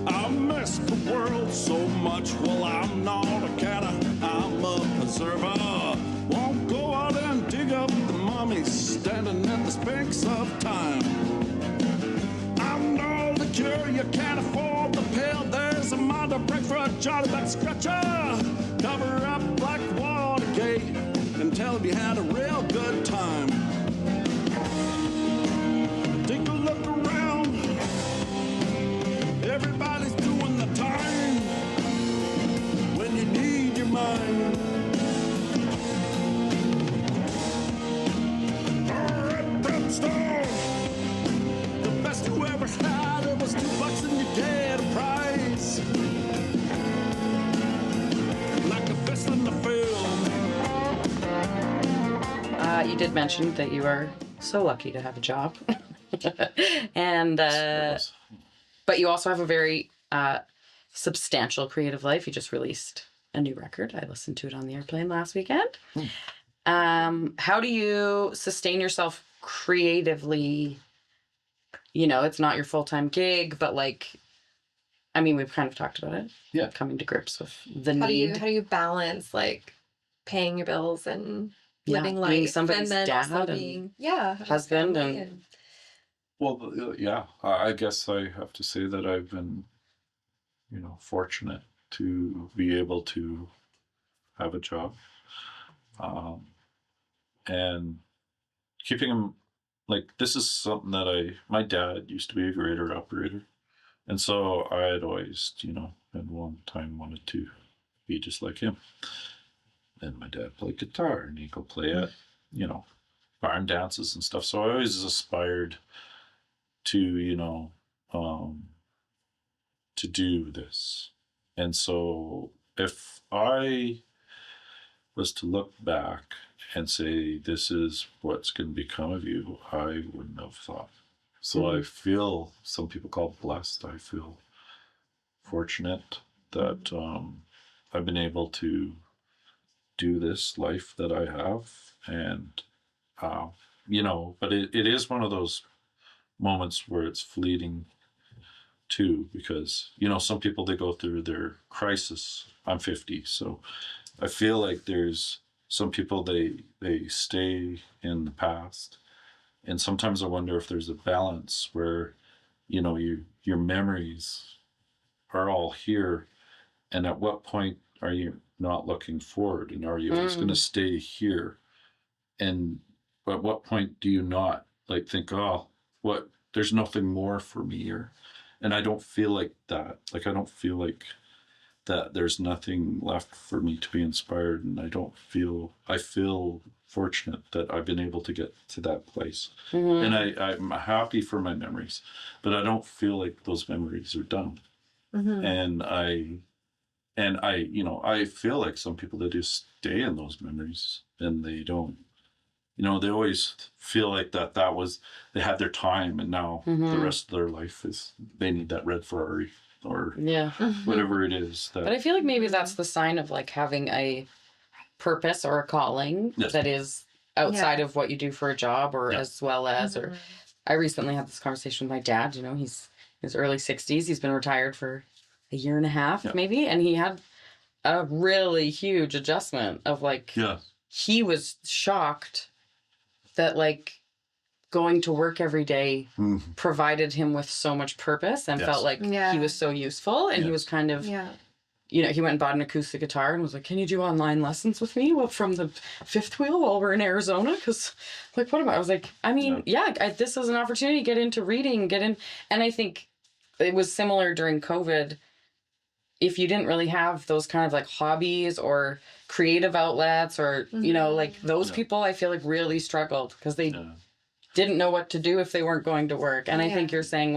I miss the world so much. Well, I'm not a cat, I'm a preserver. Won't go out and dig up the mummies standing in the sphinx of time. I know the cure, you can't afford the pill. There's a mind to break for a jolly back scratcher. Cover up like Watergate and tell them you had a real good time. Take a look around. Everybody's doing the time. stone. The best you ever had, it was $2 and you get a prize. Like a fist in the film. You did mention that you are so lucky to have a job. And but you also have a very substantial creative life. You just released a new record. I listened to it on the airplane last weekend. How do you sustain yourself creatively? You know, it's not your full-time gig, but like, I mean, we've kind of talked about it. Yeah. Coming to grips with the How need. do you balance like paying your bills and living life, being somebody's and then dad also and being husband family and Well, yeah, I guess I have to say that I've been, fortunate to be able to have a job, and keeping him, like, this is something that my dad used to be a grader operator, and so I had always, at one time wanted to be just like him. And my dad played guitar, and he could play at, barn dances and stuff. So I always aspired to, to do this. And so if I was to look back and say, this is what's going to become of you, I wouldn't have thought. So I feel, some people call it blessed. I feel fortunate that I've been able to do this life that I have. And, but it is one of those moments where it's fleeting too, because, some people, they go through their crisis. I'm 50, so I feel like there's some people, they stay in the past. And sometimes I wonder if there's a balance where, your memories are all here. And at what point are you not looking forward? And are you always going to stay here? And at what point do you not think, oh, what, there's nothing more for me here? And I don't feel like that. Like, I don't feel like that there's nothing left for me to be inspired. And I feel fortunate that I've been able to get to that place. And I'm happy for my memories, but I don't feel like those memories are done. And I feel like some people, they just stay in those memories and they don't, they always feel like that was, they had their time, and now the rest of their life is, they need that red Ferrari or whatever it is. But I feel like maybe that's the sign of having a purpose or a calling that is outside of what you do for a job, or as well as, or I recently had this conversation with my dad. He's in his early 60s. He's been retired for a year and a half maybe. And he had a really huge adjustment of he was shocked that going to work every day provided him with so much purpose and felt like he was so useful. And he was kind of, he went and bought an acoustic guitar and was like, can you do online lessons with me from the fifth wheel while we're in Arizona? Because what about, I was like, I mean, this is an opportunity to get into reading, and I think it was similar during COVID. If you didn't really have those kind of hobbies or creative outlets or, those people, I feel like really struggled because they didn't know what to do if they weren't going to work. And I think you're saying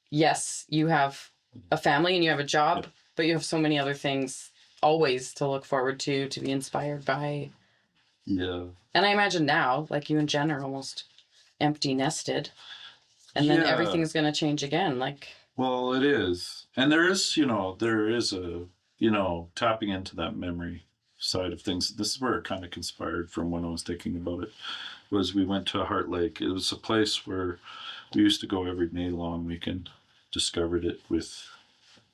yes, you have a family and you have a job, but you have so many other things always to look forward to be inspired by. Yeah. And I imagine now, you and Jen are almost empty nested, and then everything's going to change again. Well, it is. And there is a, tapping into that memory side of things. This is where it kind of conspired from when I was thinking about it, was we went to Heart Lake. It was a place where we used to go every May long weekend. Discovered it with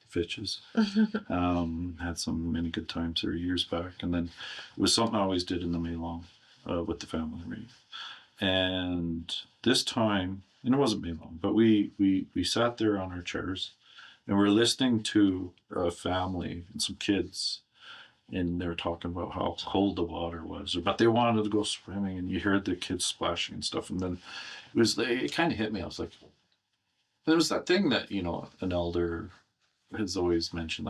Fitches. Had many good times there years back. And then it was something I always did in the May long with the family. And this time, and it wasn't May long, but we sat there on our chairs and we're listening to a family and some kids, and they're talking about how cold the water was, but they wanted to go swimming, and you heard the kids splashing and stuff. And then it kind of hit me. I was like, there was that thing that, an elder has always mentioned,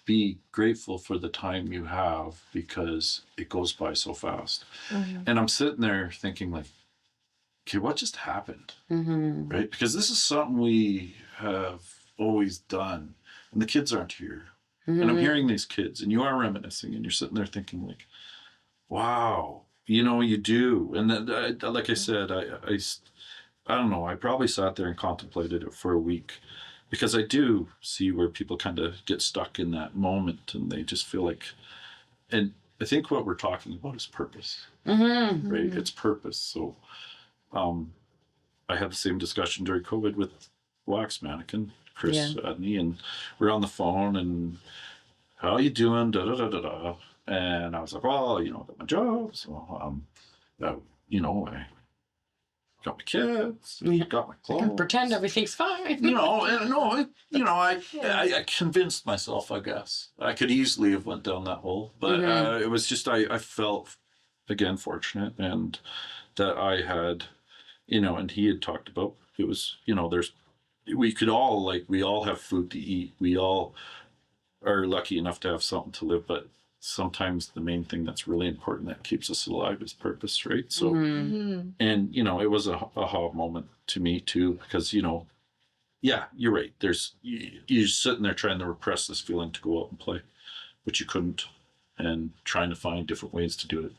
be grateful for the time you have because it goes by so fast. And I'm sitting there thinking okay, what just happened? Mm-hmm. Right? Because this is something we have always done, and the kids aren't here. Mm-hmm. And I'm hearing these kids, and you are reminiscing, and you're sitting there thinking, like, wow, you know, you do. And then, like I said, I don't know, I probably sat there and contemplated it for a week, because I do see where people kind of get stuck in that moment, and they just feel like, and I think what we're talking about is purpose, Mm-hmm. right? It's purpose. So I had the same discussion during COVID with Wax Mannequin, Chris Adney, and we're on the phone, and how you doing? Da da da da da. And I was like, well, you know, I got my job, so you know, I got my kids, got my I clothes. can pretend everything's fine. You know, and no, you know, I convinced myself, I guess. I could easily have went down that hole, but it was just, I felt, again, fortunate, and that I had, you know, and he had talked about, it was, you know, we all have food to eat. We all are lucky enough to have something to live, but sometimes the main thing that's really important that keeps us alive is purpose, right? So, and, you know, it was a aha moment to me too, because, you know, yeah, you're right. You're sitting there trying to repress this feeling to go out and play, but you couldn't, and trying to find different ways to do it.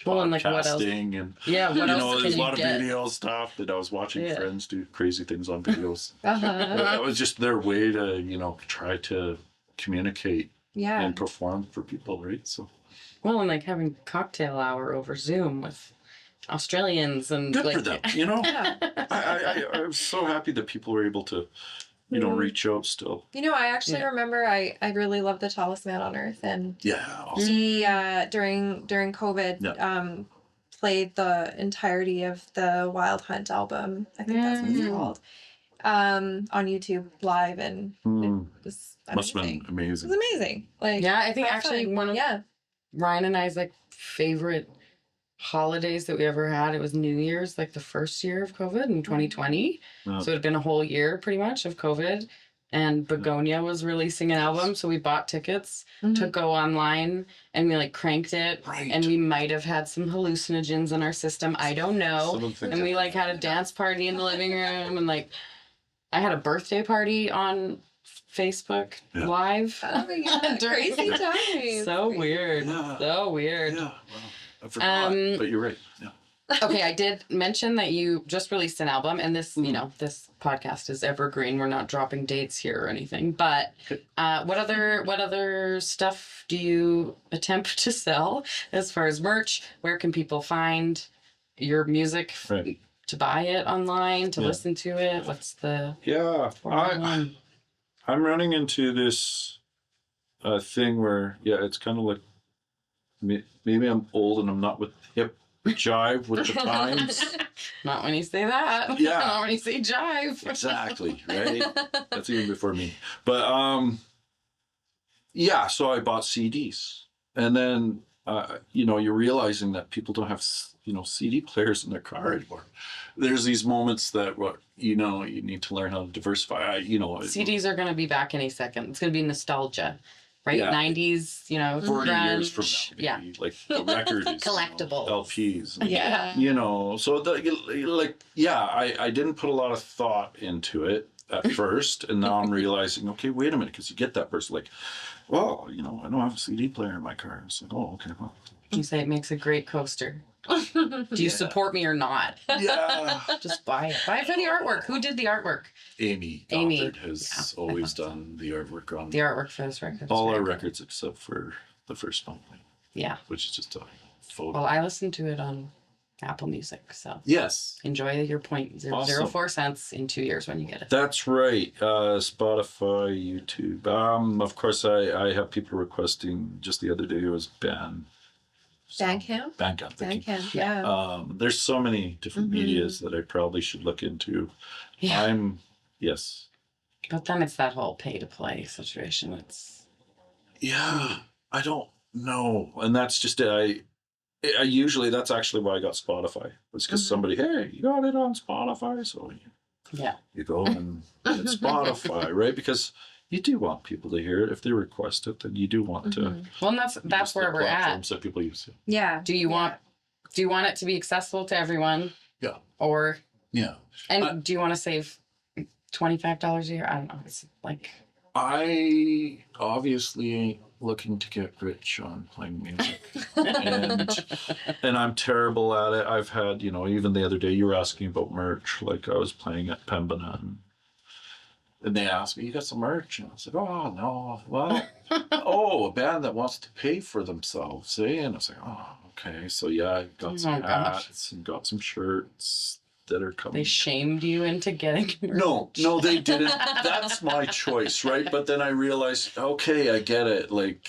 Well, and like what else? And what you else know, there's can a lot you of get? video stuff that I was watching friends do crazy things on videos. Uh-huh. It was just their way to, you know, try to communicate Yeah. and perform for people, right? So Well, and like having cocktail hour over Zoom with Australians and good like, for them, you know. Yeah. I'm so happy that people were able to, you know, reach out still. You know, I actually remember I really loved the Tallest Man on Earth, and Yeah, awesome. he during COVID played the entirety of the Wild Hunt album. I think that's what it's called. On YouTube live, and it was amazing. Must have been amazing. It was amazing. Like, Yeah, I think have actually fun. one of Ryan and I's like favorite holidays that we ever had, it was New Year's, like the first year of COVID in 2020. So it had been a whole year pretty much of COVID. And Begonia was releasing an album, so we bought tickets to go online, and we like cranked it, and we might have had some hallucinogens in our system. I don't know. And we like had a dance party in the living room, and like I had a birthday party on Facebook Live. Oh yeah, crazy times. So weird. Yeah. So weird. Yeah, wow. I forgot, but you're right. Yeah. Okay, I did mention that you just released an album, and this, you know, this podcast is evergreen. We're not dropping dates here or anything. But what other stuff do you attempt to sell as far as merch? Where can people find your music to buy it online, to listen to it? What's the I'm running into this thing where it's kind of like maybe I'm old and I'm not with hip jive with the times. Not when you say that. Yeah. Not when you say jive. Exactly, right? That's even before me. But so I bought CDs, and then you know, you're realizing that people don't have, you know, CD players in their car anymore. There's these moments that you know, you need to learn how to diversify. You know, CDs are going to be back any second. It's going to be nostalgia. Right, Yeah. 90s, you know, 40 years from grunge. now, maybe. Like the record is Collectibles. LPs. Yeah. You know, so I didn't put a lot of thought into it at first, and now I'm realizing, okay, wait a minute, because you get that person like, well, you know, I don't have a CD player in my car. It's like, oh, okay, well. You say it makes a great coaster. Do you support me or not? Yeah. Just buy it. Buy it for the artwork. Who did the artwork? Amy Goddard has always done the artwork on the artwork for this record. all our records except for the first one. Yeah. Which is just a photo. Well, I listened to it on Apple Music, so yes. Enjoy your 0.004 cents in 2 years when you get it. That's right. Spotify, YouTube. Of course, I have people requesting. Just the other day, it was Bandcamp. Thank you. Yeah. There's so many different medias that I probably should look into. Yeah. But then it's that whole pay to play situation. It's I don't know, and that's just it. I usually, that's actually why I got Spotify. It's because somebody, hey, you got it on Spotify, so you go and it's Spotify, right? Because you do want people to hear it. If they request it, then you do want to. Well, and that's where we're at. That people use it. Yeah. Do you want it to be accessible to everyone? Yeah. Or, Yeah. and do you want to save $25 a year? I don't know. It's like, I obviously ain't looking to get rich on playing music. And I'm terrible at it. I've had, even the other day you were asking about merch. Like I was playing at Pembina And they asked me, you got some merch? And I said, oh, no. Well, a band that wants to pay for themselves, eh? And I was like, oh, okay. So, yeah, I got some hats and got some shirts that are coming. they shamed you into getting No, they didn't. That's my choice, right? But then I realized, okay, I get it. Like,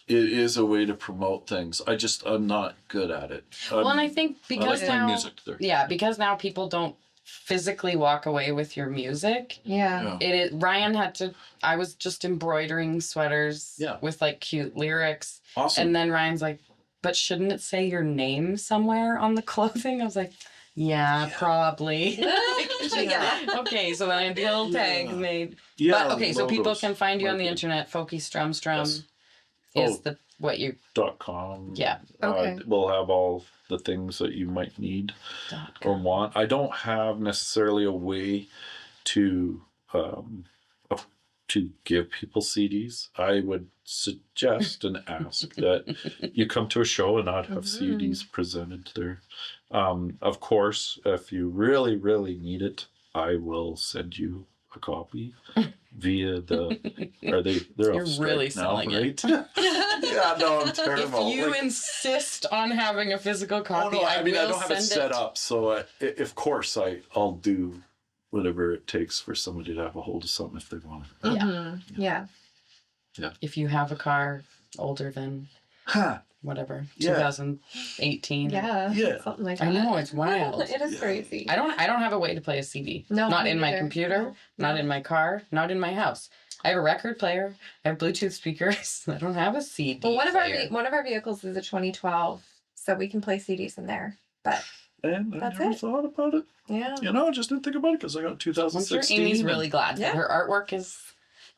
it is a way to promote things. I'm not good at it. Well, and I think because playing now, music there. yeah, because now people don't physically walk away with your music. Yeah. Ryan had to, I was just embroidering sweaters with like cute lyrics. Awesome. And then Ryan's like, but shouldn't it say your name somewhere on the clothing? I was like, yeah. Probably. Okay, so then I had the little tags made. Yeah. But okay, so people logos. can find you on the Marketing. internet. Folky Strum Strum Yes. is what you .com. Yeah. Okay. We'll have all the things that you might need or want. I don't have necessarily a way to give people CDs. I would suggest and ask that you come to a show and not have CDs presented there. Of course, if you really, really need it, I will send you a copy via the. They're You're off strike really now, selling it. right? Yeah, no, I'm terrible. If you Like, insist on having a physical copy, I will don't have it send set up, so of course I'll do whatever it takes for somebody to have a hold of something if they want it. Yeah. If you have a car older than whatever, Yeah. 2018. Yeah. Something like that. I know, it's wild. It is crazy. I don't have a way to play a CD. No, not me in my neither. computer, No. not in my car, not in my house. I have a record player. I have Bluetooth speakers. I don't have a CD. Well, one player. of our vehicles is a 2012, so we can play CDs in there. But And I That's never it. thought about it. yeah. I just didn't think about it because I got I'm 2016. sure Amy's and really glad. Yeah. Her artwork is.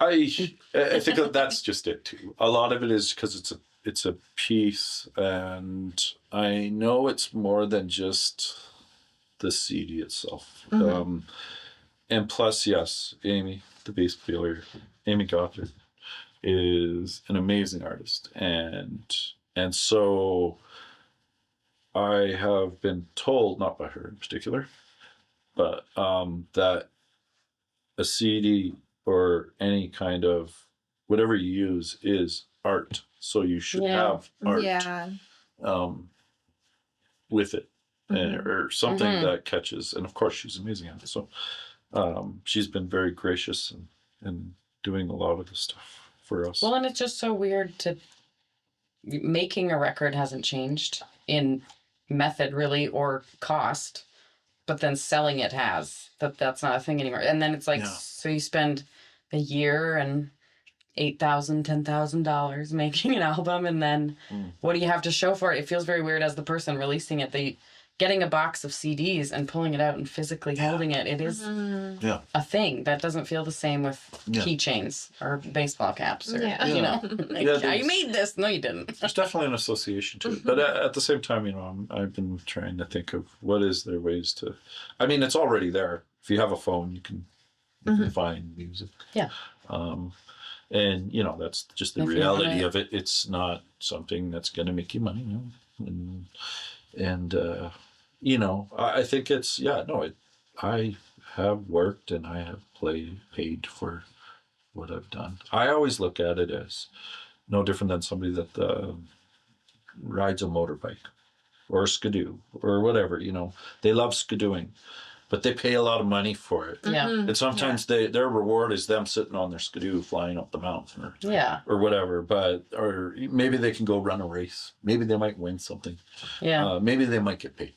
I think that that's just it too. A lot of it is because it's a piece, and I know it's more than just the CD itself. And plus, yes, Amy, the bass player, Amy Gothard, is an amazing artist, and so I have been told, not by her in particular, but that a CD or any kind of whatever you use is art. So you should have art Yeah. with it or something that catches. And of course, she's amazing at it. So she's been very gracious and doing a lot of the stuff for us. Well, and it's just so weird to. Making a record hasn't changed in method really or cost, but then selling it has. That's not a thing anymore. And then it's like, so you spend a year and $8,000, $10,000 making an album, and then what do you have to show for it? It feels very weird as the person releasing it. Getting a box of CDs and pulling it out and physically holding it. It is a thing that doesn't feel the same with keychains or baseball caps or I made this. No, you didn't. There's definitely an association to it, but at the same time, I've been trying to think of what is there ways to. I mean, it's already there. If you have a phone, you can find music. Yeah. And that's just the reality of it. It's not something that's going to make you money, and I think it's I have worked and I have paid for what I've done. I always look at it as no different than somebody that rides a motorbike or a skidoo or whatever. They love skidooing, but they pay a lot of money for it. Yeah. And sometimes their reward is them sitting on their skidoo flying up the mountain or whatever. Or maybe they can go run a race. Maybe they might win something. Yeah. Maybe they might get paid.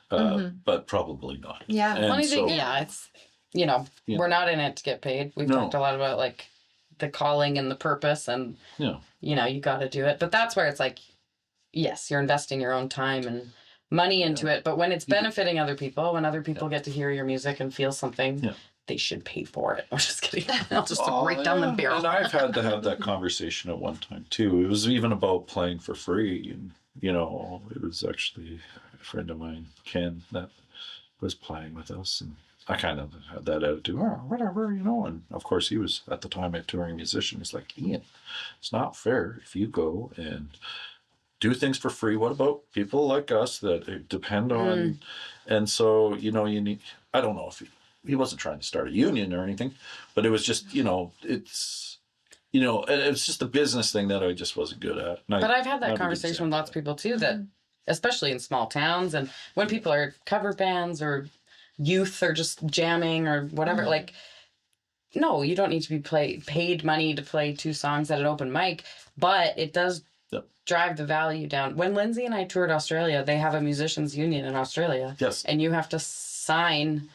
But probably not. Yeah. And Funny thing, it's we're not in it to get paid. We've talked a lot about like the calling and the purpose, and you got to do it. But that's where it's like, yes, you're investing your own time and money into it. But when it's benefiting other people, when other people get to hear your music and feel something, they should pay for it. I'm just kidding. I'll just right down the barrel. And I've had to have that conversation at one time too. It was even about playing for free, and it was actually a friend of mine, Ken, that was playing with us, and I kind of had that attitude, oh, whatever, you know. And of course, he was at the time a touring musician. He's like, Ian, it's not fair if you go and do things for free. What about people like us that depend on? And so, you know, you need. I don't know if he wasn't trying to start a union or anything, but it was just, you know, it's. You know, and it's just a business thing that I just wasn't good at. But I've had that conversation with lots of people too, that especially in small towns, and when people are cover bands or youth or just jamming or whatever, like, no, you don't need to be paid money to play 2 songs at an open mic, but it does drive the value down. When Lindsay and I toured Australia, they have a musicians union in Australia. Yes. And you have to sign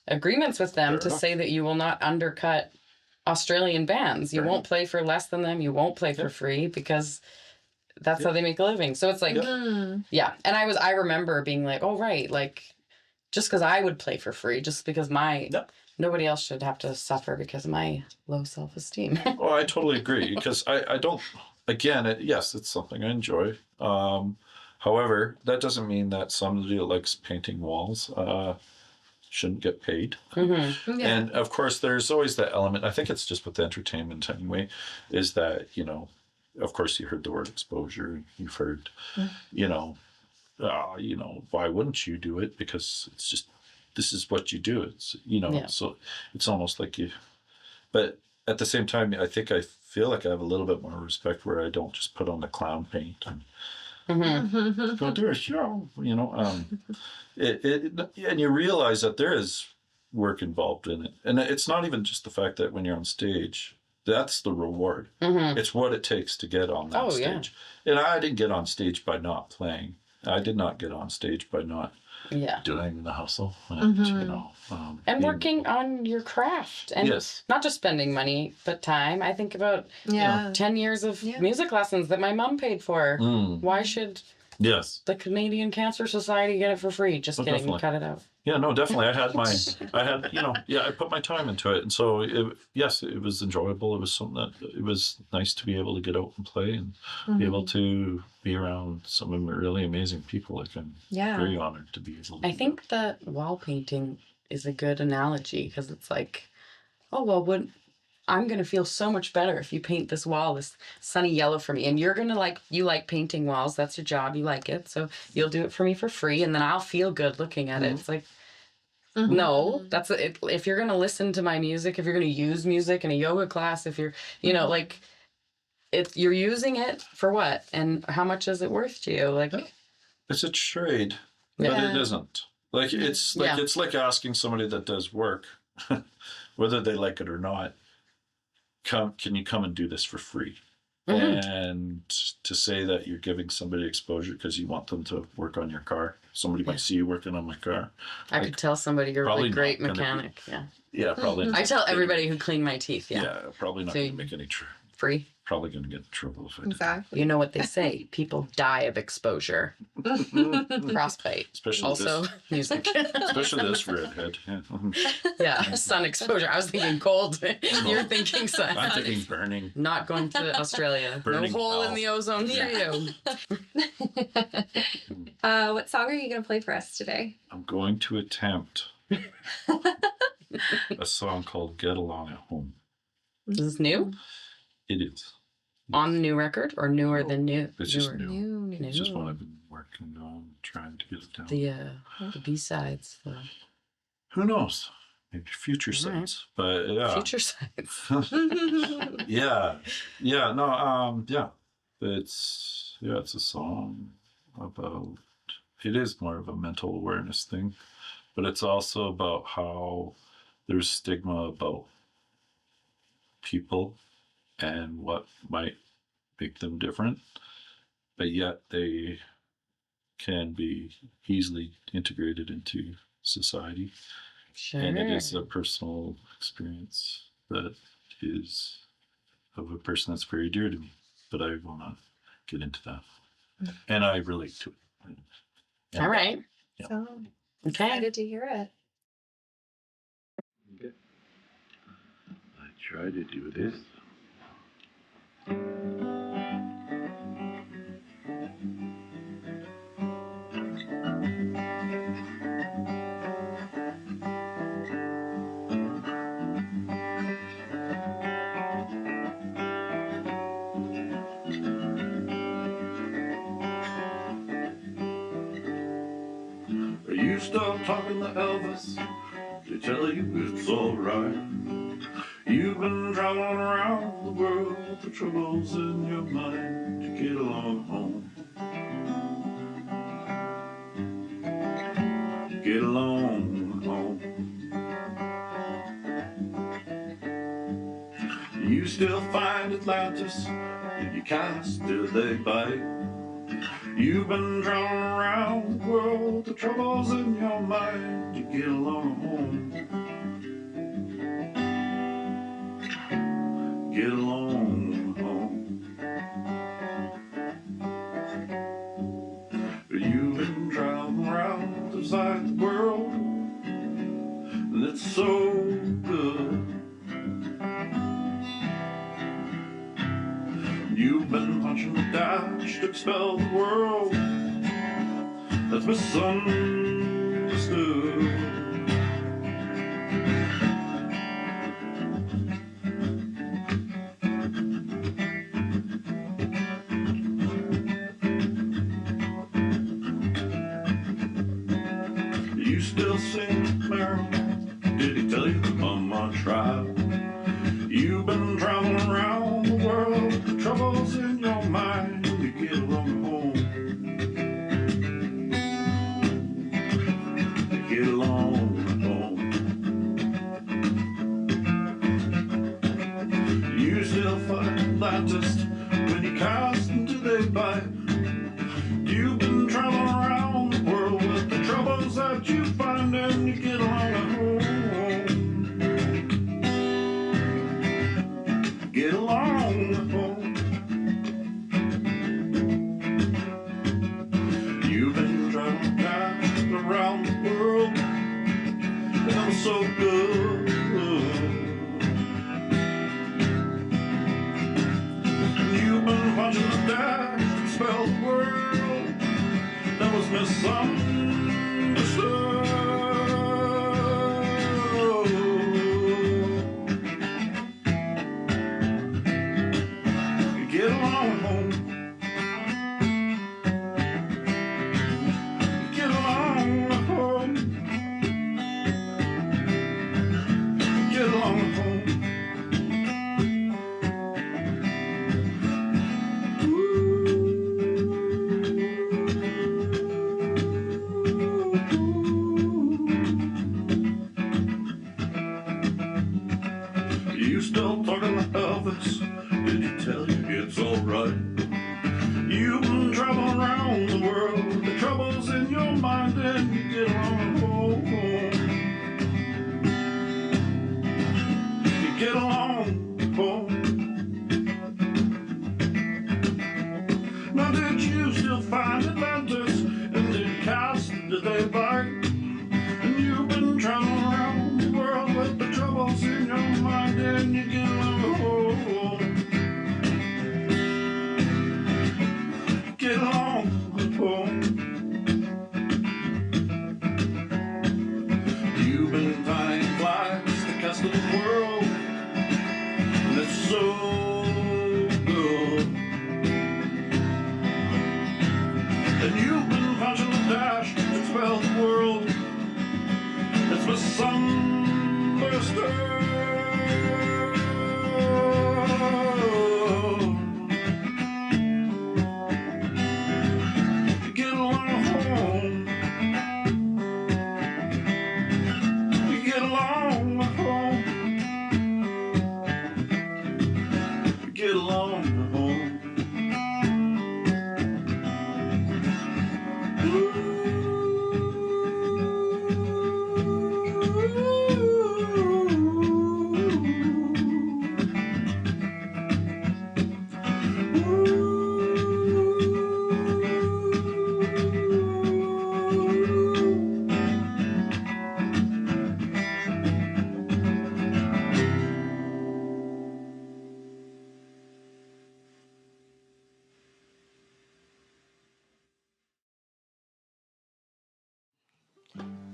agreements with them to say that you will not undercut Australian bands. You won't play for less than them. You won't play for free, because that's how they make a living. So it's like, yeah. And I remember being like, oh, right. Like, just because I would play for free, just because nobody else should have to suffer because of my low self-esteem. Oh, I totally agree, because I don't, again, yes, it's something I enjoy. However, that doesn't mean that somebody that likes painting walls, shouldn't get paid. And of course there's always that element, I think it's just with entertainment anyway, is that, you know, of course you heard the word exposure, you've heard, you know, why wouldn't you do it? Because it's just, this is what you do. It's, you know, so it's almost like you, but at the same time, I think I feel like I have a little bit more respect where I don't just put on the clown paint and go do a show, you know. And you realize that there is work involved in it, and it's not even just the fact that when you're on stage, that's the reward. It's what it takes to get on that stage. And I didn't get on stage by not playing. I did not get on stage by not doing the hustle, and you know, and working on your craft, and not just spending money but time. I think about you know, 10 years of music lessons that my mom paid for. Why should the Canadian Cancer Society get it for free? Just kidding. Definitely. Cut it out. Yeah, no, definitely. You know, I put my time into it. And so, it was enjoyable. It was something that, it was nice to be able to get out and play and be able to be around some really amazing people. Like, I'm very honored to be able to. I think that wall painting is a good analogy, because it's like, oh, well, I'm going to feel so much better if you paint this wall this sunny yellow for me. And you're going to you like painting walls. That's your job. You like it. So you'll do it for me for free. And then I'll feel good looking at it. It's like, no, that's it. If you're going to listen to my music, if you're going to use music in a yoga class, if you're, you know, like, you're using it for what? And how much is it worth to you? Like, it's a trade, but it isn't. Like, it's like, it's like asking somebody that does work, whether they like it or not, can you come and do this for free? And to say that you're giving somebody exposure because you want them to work on your car. Somebody might see you working on my car. I could tell somebody you're a really great mechanic. Yeah, probably. I tell everybody who cleaned my teeth. Yeah, probably not going to make any free. Probably going to get in trouble if I did. Exactly. You know what they say? People die of exposure. Frostbite. Especially also music. Especially this redhead. Yeah, sun exposure. I was thinking cold. You're thinking sun. I'm thinking burning. Not going to Australia. Burning no hole in the ozone for you. What song are you going to play for us today? I'm going to attempt a song called Get Along at Home. Is this new? It is. On the new record, or newer than new? It's just new. New. It's just what I've been working on, trying to get it down. The B-sides. Who knows? Maybe future sides. But yeah. Future sides. yeah. It's a song about, it is more of a mental awareness thing, but it's also about how there's stigma about people and what might make them different, but yet they can be easily integrated into society. Sure. And it is a personal experience that is of a person that's very dear to me, but I will not get into that. And I relate to it. All right. Yeah. So Okay. excited to hear it. Okay. I try to do this. talking to Elvis. They tell you it's alright. You've been traveling around the world with the troubles in your mind to get along home. Get along home. You still find Atlantis in your cast till they bite. You've been traveling around the world with the troubles in your mind to get along home. Get along home. You've been traveling around the side of the world, and it's so good. You've been punching the dash to expel the world that's misunderstood. You still sing Merrill? Did he tell you the mama tried? You've been traveling around the world, the troubles in your mind to get along home. To get along home. You still fight Atlantis when you cast until they bite. You've been traveling around the world with the troubles that you find and you get along home. Get along home. You've been traveling around the world, and I'm so good. You've been punching the dash to spell the world that was misunderstood. Get along home. Get along home. Get along home. You still talking to Elvis? Did he tell you it's alright? You've been traveling around the world, the troubles in your mind, and you get along home. You get along home. Now did you still find Atlantis? And did you cast, did they bite? And you've been traveling around the world with the troubles in your mind, and you get along home. Get along home. You've been tying flies to cast of the world, and it's so good. And you've been punching the dash to spell the world that's misunderstood. Get along home. Get along home. Get along home.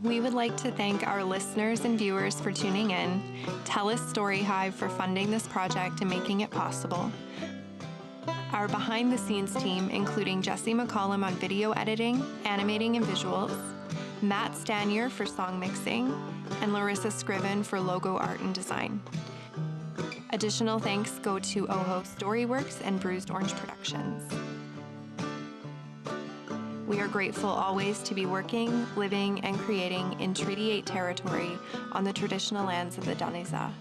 We would like to thank our listeners and viewers for tuning in, TELUS STORYHIVE for funding this project and making it possible, our behind-the-scenes team, including Jesse McCollum on video editing, animating, and visuals, Matt Stanier for song mixing, and Larissa Scriven for logo art and design. Additional thanks go to Oho Storyworks and Bruised Orange Productions. We are grateful always to be working, living, and creating in Treaty 8 territory on the traditional lands of the Daneza.